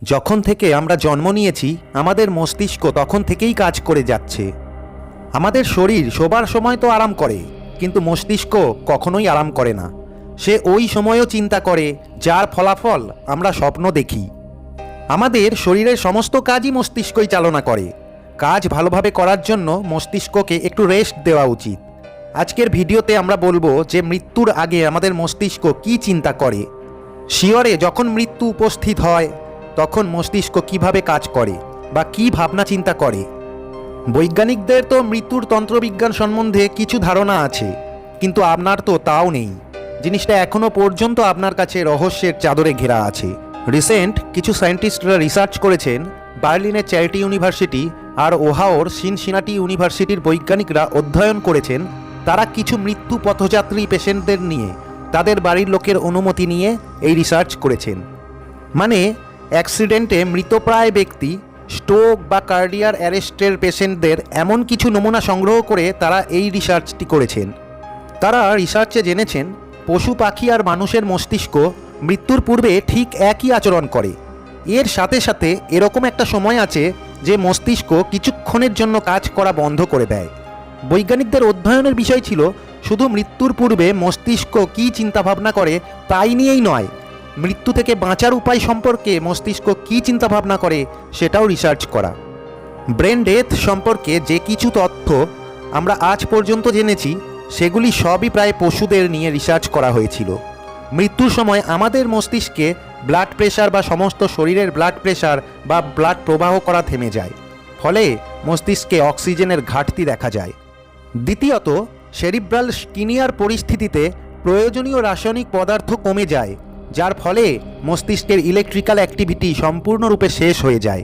যখন থেকে আমরা জন্ম নিয়েছি আমাদের মস্তিষ্ক তখন থেকেই কাজ করে যাচ্ছে। আমাদের শরীর শোবার সময় তো আরাম করে, কিন্তু মস্তিষ্ক কখনোই আরাম করে না। সে ওই সময়ও চিন্তা করে, যার ফলাফল আমরা স্বপ্ন দেখি। আমাদের শরীরের সমস্ত কাজই মস্তিষ্কই চালনা করে। কাজ ভালোভাবে করার জন্য মস্তিষ্ককে একটু রেস্ট দেওয়া উচিত। আজকের ভিডিওতে আমরা বলবো যে মৃত্যুর আগে আমাদের মস্তিষ্ক কি চিন্তা করে। শিয়রে যখন মৃত্যু উপস্থিত হয় তখন মস্তিষ্ক কিভাবে কাজ করে বা কি ভাবনা চিন্তা করে। বৈজ্ঞানিকদের তো মৃত্যুর তন্ত্রবিজ্ঞান সম্বন্ধে কিছু ধারণা আছে, কিন্তু আপনার তো তাও নেই। জিনিসটা এখনও পর্যন্ত আপনার কাছে রহস্যের চাদরে ঘেরা আছে। রিসেন্ট কিছু সায়েন্টিস্টরা রিসার্চ করেছেন। বার্লিনের চ্যারিটি ইউনিভার্সিটি আর ওহাওর সিনসিনাটি ইউনিভার্সিটির বৈজ্ঞানিকরা অধ্যয়ন করেছেন। তারা কিছু মৃত্যু পথযাত্রী পেশেন্টদের নিয়ে তাদের বাড়ির লোকের অনুমতি নিয়ে এই রিসার্চ করেছেন। মানে অ্যাক্সিডেন্টে মৃতপ্রায় ব্যক্তি, স্ট্রোক বা কার্ডিয়ার অ্যারেস্টের পেশেন্টদের এমন কিছু নমুনা সংগ্রহ করে তারা এই রিসার্চটি করেছেন। তারা রিসার্চে জেনেছেন পশু পাখি আর মানুষের মস্তিষ্ক মৃত্যুর পূর্বে ঠিক একই আচরণ করে। এর সাথে সাথে এরকম একটা সময় আছে যে মস্তিষ্ক কিছুক্ষণের জন্য কাজ করা বন্ধ করে দেয়। বৈজ্ঞানিকদের অধ্যয়নের বিষয় ছিল শুধু মৃত্যুর পূর্বে মস্তিষ্ক কী চিন্তাভাবনা করে তাই নিয়েই নয়, মৃত্যু থেকে বাঁচার উপায় সম্পর্কে মস্তিষ্ক কী চিন্তাভাবনা করে সেটাও রিসার্চ করা। ব্রেন ডেথ সম্পর্কে যে কিছু তথ্য আমরা আজ পর্যন্ত জেনেছি সেগুলি সবই প্রায় পশুদের নিয়ে রিসার্চ করা হয়েছিল। মৃত্যুর সময় আমাদের মস্তিষ্কে ব্লাড প্রেশার বা সমস্ত শরীরের ব্লাড প্রেশার বা ব্লাড প্রবাহ করা থেমে যায়, ফলে মস্তিষ্কে অক্সিজেনের ঘাটতি দেখা যায়। দ্বিতীয়ত, সেরিব্রাল স্কিনিয়ার পরিস্থিতিতে প্রয়োজনীয় রাসায়নিক পদার্থ কমে যায়, যার ফলে মস্তিষ্কের ইলেকট্রিক্যাল অ্যাক্টিভিটি সম্পূর্ণরূপে শেষ হয়ে যায়।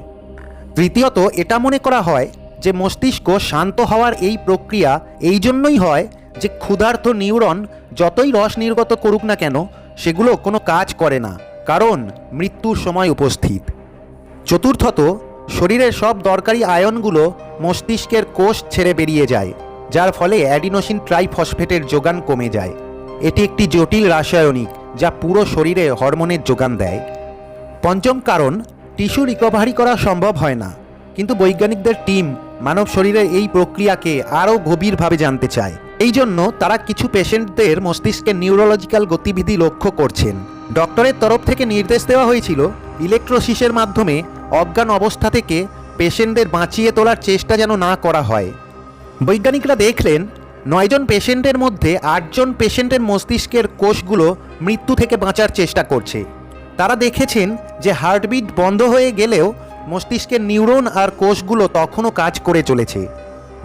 তৃতীয়ত, এটা মনে করা হয় যে মস্তিষ্ক শান্ত হওয়ার এই প্রক্রিয়া এই জন্যই হয় যে ক্ষুধার্ত নিউরন যতই রস নির্গত করুক না কেন সেগুলো কোনো কাজ করে না, কারণ মৃত্যুর সময় উপস্থিত। চতুর্থত, শরীরের সব দরকারি আয়নগুলো মস্তিষ্কের কোষ ছেড়ে বেরিয়ে যায়, যার ফলে অ্যাডিনোসিন ট্রাইফসফেটের যোগান কমে যায়। এটি একটি জটিল রাসায়নিক যা পুরো শরীরে হরমোনের যোগান দেয়। পঞ্চম কারণ, টিস্যু রিকভারি করা সম্ভব হয় না, কিন্তু বৈজ্ঞানিকদের টিম মানব শরীরের এই প্রক্রিয়াকে আরও গভীরভাবে জানতে চায়। এই জন্য তারা কিছু পেশেন্টদের মস্তিষ্কের নিউরোলজিক্যাল গতিবিধি লক্ষ্য করছেন। ডক্টরের তরফ থেকে নির্দেশ দেওয়া হয়েছিল ইলেকট্রোসিসের মাধ্যমে অজ্ঞান অবস্থা থেকে পেশেন্টদের বাঁচিয়ে তোলার চেষ্টা যেন না করা হয়। বৈজ্ঞানিকরা দেখলেন 9 জন পেশেন্টের মধ্যে 8 জন পেশেন্টের মস্তিষ্কের কোষগুলো মৃত্যু থেকে বাঁচার চেষ্টা করছে। তারা দেখেছেন যে হার্টবিট বন্ধ হয়ে গেলেও মস্তিষ্কের নিউরন আর কোষগুলো তখনও কাজ করে চলেছে।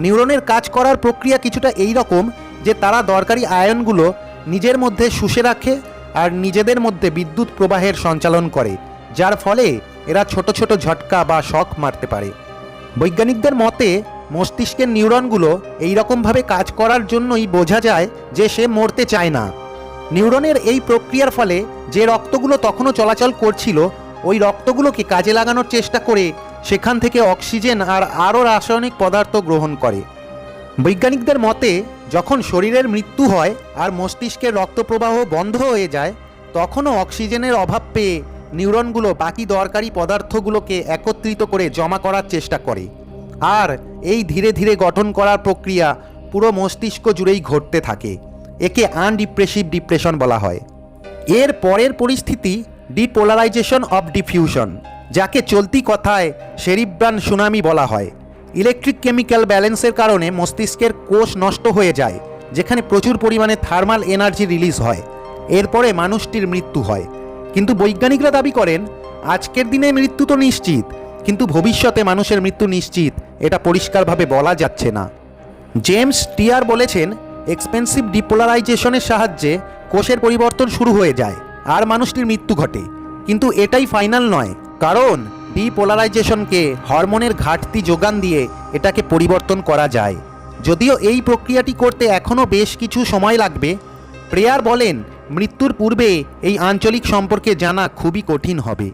নিউরনের কাজ করার প্রক্রিয়া কিছুটা এই রকম যে তারা দরকারি আয়নগুলো নিজের মধ্যে শুষে রাখে আর নিজেদের মধ্যে বিদ্যুৎ প্রবাহের সঞ্চালন করে, যার ফলে এরা ছোট ছোট ঝটকা বা শক মারতে পারে। বৈজ্ঞানিকদের মতে মস্তিষ্কের নিউরনগুলো এই রকমভাবে কাজ করার জন্যই বোঝা যায় যে সে মরতে চায় না। নিউরনের এই প্রক্রিয়ার ফলে যে রক্তগুলো তখনও চলাচল করছিল ওই রক্তগুলোকে কাজে লাগানোর চেষ্টা করে সেখান থেকে অক্সিজেন আর আরও রাসায়নিক পদার্থ গ্রহণ করে। বৈজ্ঞানিকদের মতে যখন শরীরের মৃত্যু হয় আর মস্তিষ্কের রক্তপ্রবাহ বন্ধ হয়ে যায় তখনও অক্সিজেনের অভাব পেয়ে নিউরনগুলো বাকি দরকারি পদার্থগুলোকে একত্রিত করে জমা করার চেষ্টা করে, আর এই ধীরে ধীরে গঠন করার প্রক্রিয়া পুরো মস্তিষ্ক জুড়েই ঘটতে থাকে। একে আনডিপ্রেসিভ ডিপ্রেশন বলা হয়। এর পরের পরিস্থিতি ডিপোলারাইজেশন অফ ডিফিউশন, যাকে চলতি কথায় সেরিব্রাল সুনামি বলা হয়। ইলেকট্রিক কেমিক্যাল ব্যালেন্সের কারণে মস্তিষ্কের কোষ নষ্ট হয়ে যায়, যেখানে প্রচুর পরিমাণে থার্মাল এনার্জি রিলিজ হয়। এরপরে মানুষটির মৃত্যু হয়। কিন্তু বৈজ্ঞানিকরা দাবি করেন আজকের দিনে মৃত্যু তো নিশ্চিত, কিন্তু ভবিষ্যতে মানুষের মৃত্যু নিশ্চিত এটা পরিষ্কারভাবে বলা যাচ্ছে না। জেমস টিয়ার বলেছেন এক্সপেন্সিভ ডিপোলারাইজেশনের সাহায্যে কোষের পরিবর্তন শুরু হয়ে যায় আর মানুষটির মৃত্যু ঘটে, কিন্তু এটাই ফাইনাল নয়, কারণ ডিপোলারাইজেশনকে হরমোনের ঘাটতি যোগান দিয়ে এটাকে পরিবর্তন করা যায়। যদিও এই প্রক্রিয়াটি করতে এখনও বেশ কিছু সময় লাগবে। প্রেয়ার বলেন মৃত্যুর পূর্বে এই আঞ্চলিক সম্পর্কে জানা খুবই কঠিন হবে।